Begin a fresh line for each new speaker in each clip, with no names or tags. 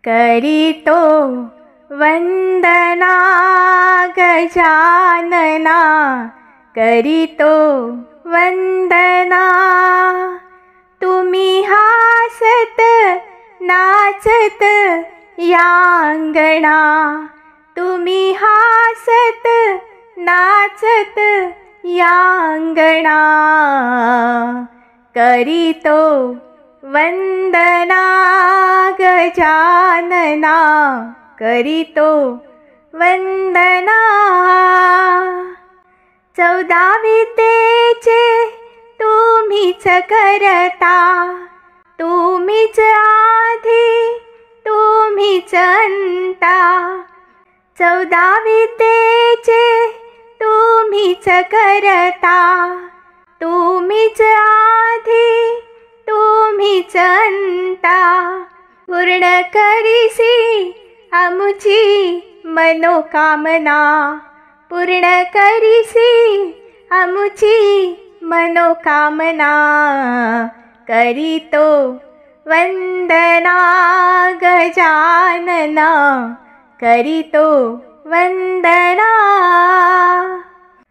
करीतो वंदना गजानना, करीतो वंदना। तुम्ही हासत नाचत या अंगणा, तुम्ही हासत नाचत या अंगणा। करीतो वंदना गजानना, करीतो वंदना। 14 विद्येचे तुम्हीच करता, तुम्हीच आधी तुम्हीच अंता। 14 विद्येचे तुम्हीच करता, तुम्हीच आधी तुम्हीच अंता। पूर्ण करीसी आमुची मनोकामना, पूर्ण करीसी आमुची मनोकामना। करीतो वंदना गजानना, करीतो वंदना।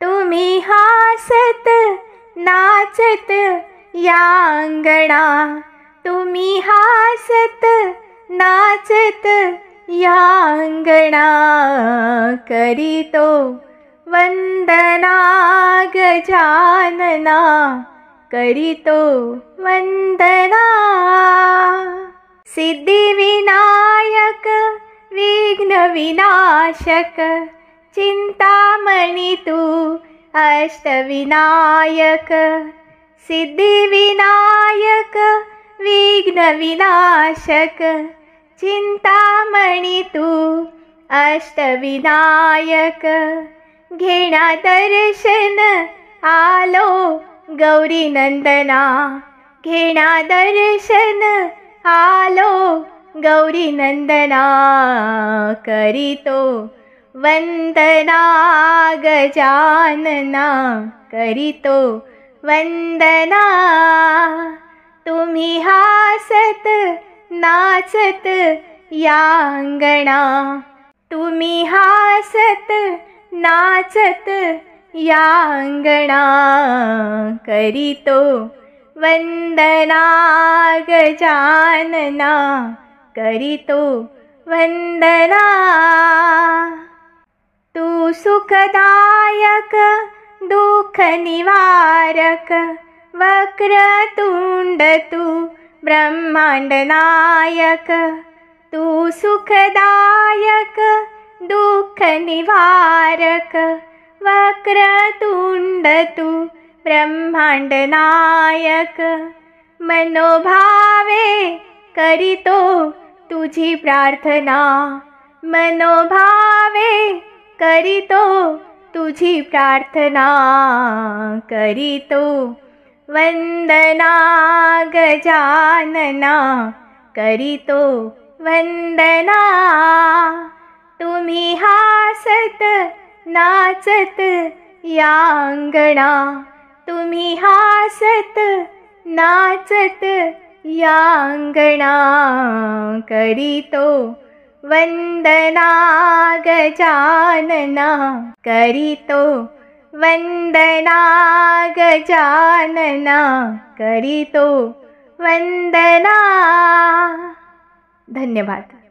तुम्ही हासत नाचत या अंगणा, तुम्ही हासत नाचत या अंगणा। करीतो वंदना गजानना, करीतो वंदना। सिद्धिविनायक विघ्न विनाशक, चिंतामणी तू अष्टविनायक। सिद्धिविनायक विघ्न विनाशक, चिंतामणी तू अष्टविनायक। घेणा दर्शन आलो गौरी नंदना, घेणा दर्शन आलो गौरी नंदना। करीतो वंदना गजानना, करीतो वंदना। तुम्ही हासत नाचत या अंगणा, तुम्ही हासत नाचत या अंगणा। करीतो वंदना गजानना, करीतो वंदना। तू सुखदायक दुःख निवारक, वक्रतुंड तू ब्रह्मांड नायक। तू सुखदायक दुःख निवारक, वक्रतुंड तू ब्रह्मांड नायक। मनोभावे करीतो तुझी प्रार्थना, मनोभावे करीतो तुझी प्रार्थना। करीतो वंदना गजानना, करीतो वंदना। तुम्ही हासत नाचत या अंगणा, तुम्ही हासत नाचत या अंगणा। करीतो वंदना गजानना, करीतो वंदना गजानना, करीतो वंदना। धन्यवाद।